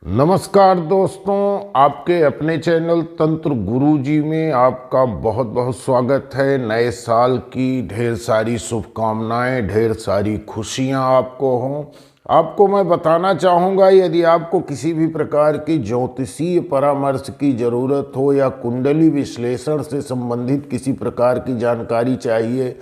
नमस्कार दोस्तों, आपके अपने चैनल तंत्र गुरुजी में आपका बहुत बहुत स्वागत है। नए साल की ढेर सारी शुभकामनाएं, ढेर सारी खुशियां आपको हों। आपको मैं बताना चाहूँगा, यदि आपको किसी भी प्रकार की ज्योतिषीय परामर्श की ज़रूरत हो या कुंडली विश्लेषण से संबंधित किसी प्रकार की जानकारी चाहिए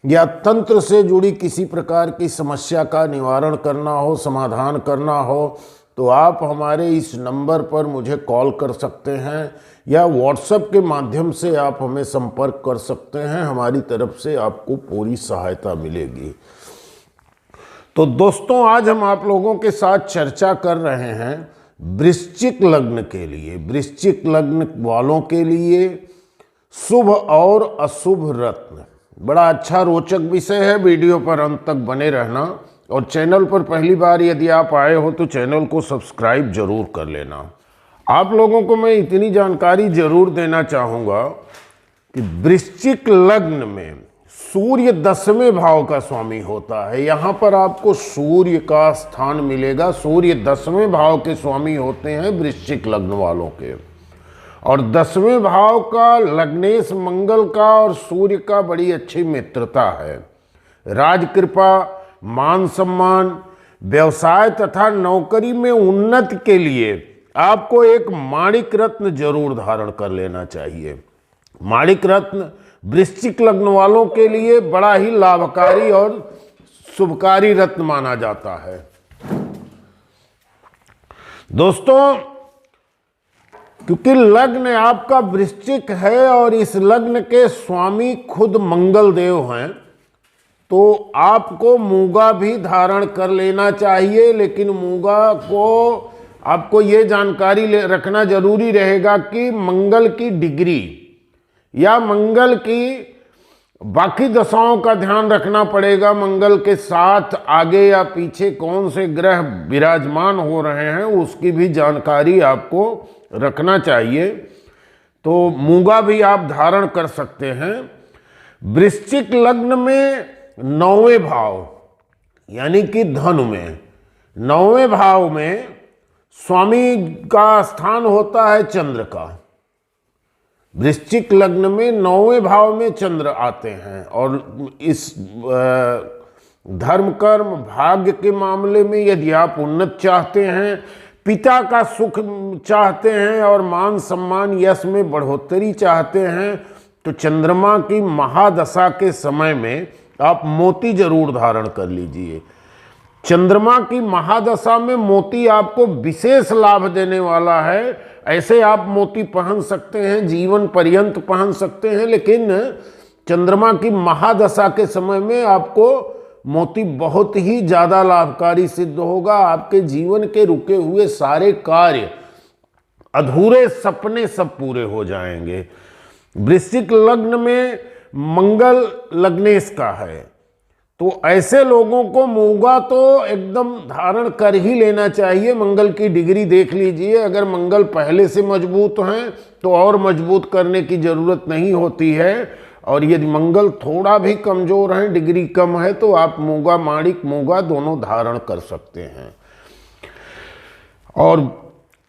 या तंत्र से जुड़ी किसी प्रकार की समस्या का निवारण करना हो, समाधान करना हो, तो आप हमारे इस नंबर पर मुझे कॉल कर सकते हैं या व्हाट्सएप के माध्यम से आप हमें संपर्क कर सकते हैं। हमारी तरफ से आपको पूरी सहायता मिलेगी। तो दोस्तों, आज हम आप लोगों के साथ चर्चा कर रहे हैं वृश्चिक लग्न के लिए, वृश्चिक लग्न वालों के लिए शुभ और अशुभ रत्न। बड़ा अच्छा रोचक विषय है। वीडियो पर अंत तक बने रहना और चैनल पर पहली बार यदि आप आए हो तो चैनल को सब्सक्राइब जरूर कर लेना। आप लोगों को मैं इतनी जानकारी जरूर देना चाहूँगा कि वृश्चिक लग्न में सूर्य 10वें भाव का स्वामी होता है। यहाँ पर आपको सूर्य का स्थान मिलेगा। सूर्य 10वें भाव के स्वामी होते हैं वृश्चिक लग्न वालों के, और 10वें भाव का लग्नेश मंगल का और सूर्य का बड़ी अच्छी मित्रता है। राजकृपा, मान सम्मान, व्यवसाय तथा नौकरी में उन्नति के लिए आपको एक माणिक रत्न जरूर धारण कर लेना चाहिए। माणिक रत्न वृश्चिक लग्न वालों के लिए बड़ा ही लाभकारी और शुभकारी रत्न माना जाता है। दोस्तों, क्योंकि लग्न आपका वृश्चिक है और इस लग्न के स्वामी खुद मंगल देव हैं, तो आपको मूंगा भी धारण कर लेना चाहिए। लेकिन मूंगा को आपको ये जानकारी रखना जरूरी रहेगा कि मंगल की डिग्री या मंगल की बाकी दशाओं का ध्यान रखना पड़ेगा। मंगल के साथ आगे या पीछे कौन से ग्रह विराजमान हो रहे हैं उसकी भी जानकारी आपको रखना चाहिए। तो मूंगा भी आप धारण कर सकते हैं। वृश्चिक लग्न में 9वें भाव यानी कि धन में 9वें भाव में स्वामी का स्थान होता है चंद्र का। वृश्चिक लग्न में 9वें भाव में चंद्र आते हैं और इस धर्म कर्म भाग्य के मामले में यदि आप उन्नत चाहते हैं, पिता का सुख चाहते हैं और मान सम्मान यश में बढ़ोतरी चाहते हैं, तो चंद्रमा की महादशा के समय में आप मोती जरूर धारण कर लीजिए। चंद्रमा की महादशा में मोती आपको विशेष लाभ देने वाला है। ऐसे आप मोती पहन सकते हैं, जीवन पर्यंत पहन सकते हैं, लेकिन चंद्रमा की महादशा के समय में आपको मोती बहुत ही ज़्यादा लाभकारी सिद्ध होगा। आपके जीवन के रुके हुए सारे कार्य, अधूरे सपने सब पूरे हो जाएंगे। वृश्चिक लग्न में मंगल लग्नेश का है, तो ऐसे लोगों को मूंगा तो एकदम धारण कर ही लेना चाहिए। मंगल की डिग्री देख लीजिए, अगर मंगल पहले से मजबूत हैं तो और मजबूत करने की ज़रूरत नहीं होती है, और यदि मंगल थोड़ा भी कमज़ोर है, डिग्री कम है, तो आप मूंगा, माणिक मूंगा दोनों धारण कर सकते हैं। और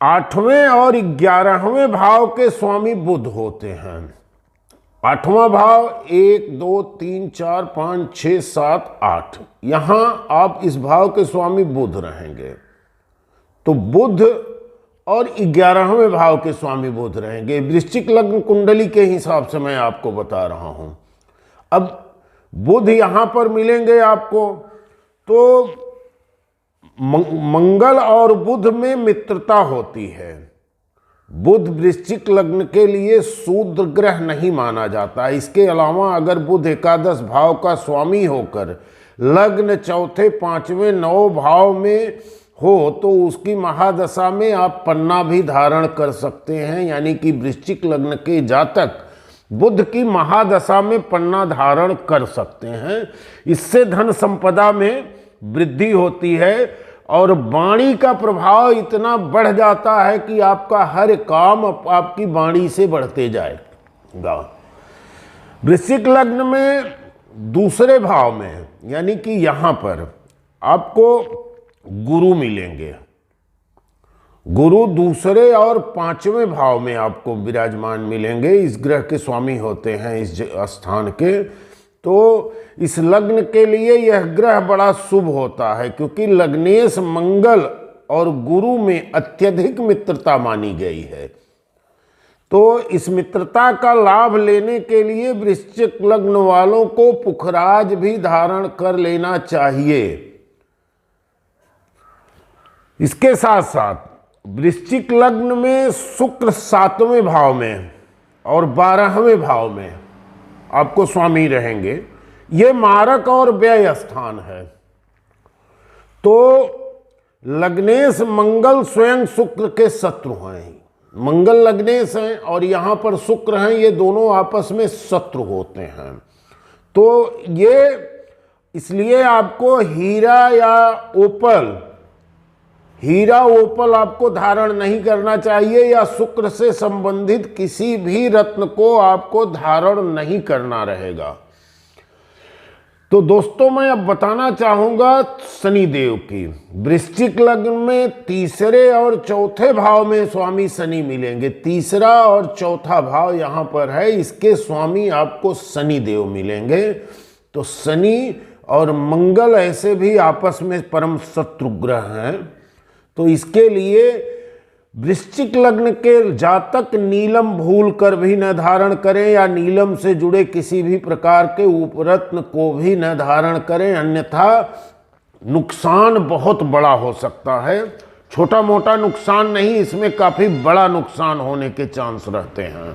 8वें और 11वें भाव के स्वामी बुध होते हैं। 8वां भाव 1 2 3 4 5 6 7 8, यहाँ आप इस भाव के स्वामी बुध रहेंगे। तो बुध और 11वें भाव के स्वामी बुध रहेंगे। वृश्चिक लग्न कुंडली के हिसाब से मैं आपको बता रहा हूँ। अब बुध यहाँ पर मिलेंगे आपको, तो मंगल और बुध में मित्रता होती है। बुध वृश्चिक लग्न के लिए शूद्र ग्रह नहीं माना जाता। इसके अलावा अगर बुध एकादश भाव का स्वामी होकर लग्न चौथे, 5वें, 9 भाव में हो तो उसकी महादशा में आप पन्ना भी धारण कर सकते हैं। यानी कि वृश्चिक लग्न के जातक बुध की महादशा में पन्ना धारण कर सकते हैं। इससे धन संपदा में वृद्धि होती है और वाणी का प्रभाव इतना बढ़ जाता है कि आपका हर काम आपकी वाणी से बढ़ते जाएगा। वृश्चिक लग्न में दूसरे भाव में यानी कि यहाँ पर आपको गुरु मिलेंगे। गुरु दूसरे और पांचवें भाव में आपको विराजमान मिलेंगे। इस ग्रह के स्वामी होते हैं इस स्थान के। तो इस लग्न के लिए यह ग्रह बड़ा शुभ होता है, क्योंकि लग्नेश मंगल और गुरु में अत्यधिक मित्रता मानी गई है। तो इस मित्रता का लाभ लेने के लिए वृश्चिक लग्न वालों को पुखराज भी धारण कर लेना चाहिए। इसके साथ साथ वृश्चिक लग्न में शुक्र 7वें भाव में और 12वें भाव में आपको स्वामी रहेंगे। ये मारक और व्यय स्थान है। तो लग्नेश मंगल स्वयं शुक्र के शत्रु हैं। मंगल लग्नेश हैं और यहाँ पर शुक्र हैं, ये दोनों आपस में शत्रु होते हैं। तो ये इसलिए आपको हीरा ओपल आपको धारण नहीं करना चाहिए, या शुक्र से संबंधित किसी भी रत्न को आपको धारण नहीं करना रहेगा। तो दोस्तों मैं अब बताना चाहूंगा शनिदेव की। वृश्चिक लग्न में तीसरे और चौथे भाव में स्वामी शनि मिलेंगे। तीसरा और चौथा भाव यहाँ पर है, इसके स्वामी आपको शनिदेव मिलेंगे। तो शनि और मंगल ऐसे भी आपस में परम शत्रु ग्रह हैं। तो इसके लिए वृश्चिक लग्न के जातक नीलम भूल कर भी न धारण करें, या नीलम से जुड़े किसी भी प्रकार के उपरत्न को भी न धारण करें, अन्यथा नुकसान बहुत बड़ा हो सकता है। छोटा मोटा नुकसान नहीं, इसमें काफी बड़ा नुकसान होने के चांस रहते हैं।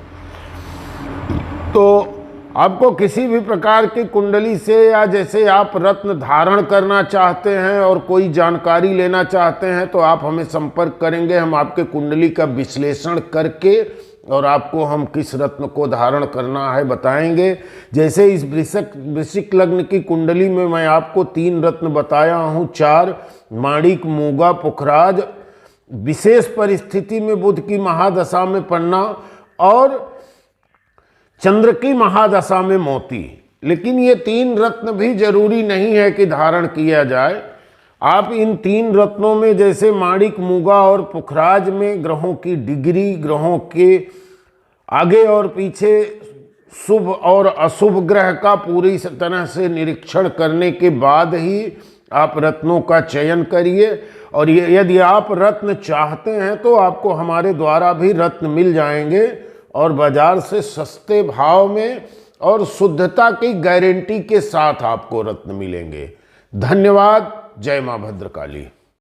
तो आपको किसी भी प्रकार की कुंडली से, या जैसे आप रत्न धारण करना चाहते हैं और कोई जानकारी लेना चाहते हैं, तो आप हमें संपर्क करेंगे। हम आपके कुंडली का विश्लेषण करके और आपको हम किस रत्न को धारण करना है बताएंगे। जैसे इस वृश्चिक लग्न की कुंडली में मैं आपको 3 रत्न बताया हूँ, 4 माणिक, मूंगा, पुखराज, विशेष परिस्थिति में बुध की महादशा में पन्ना और चंद्र की महादशा में मोती। लेकिन ये 3 रत्न भी जरूरी नहीं है कि धारण किया जाए। आप इन 3 रत्नों में जैसे माणिक, मूंगा और पुखराज में ग्रहों की डिग्री, ग्रहों के आगे और पीछे शुभ और अशुभ ग्रह का पूरी तरह से निरीक्षण करने के बाद ही आप रत्नों का चयन करिए। और यदि आप रत्न चाहते हैं तो आपको हमारे द्वारा भी रत्न मिल जाएंगे, और बाजार से सस्ते भाव में और शुद्धता की गारंटी के साथ आपको रत्न मिलेंगे। धन्यवाद। जय मां भद्रकाली।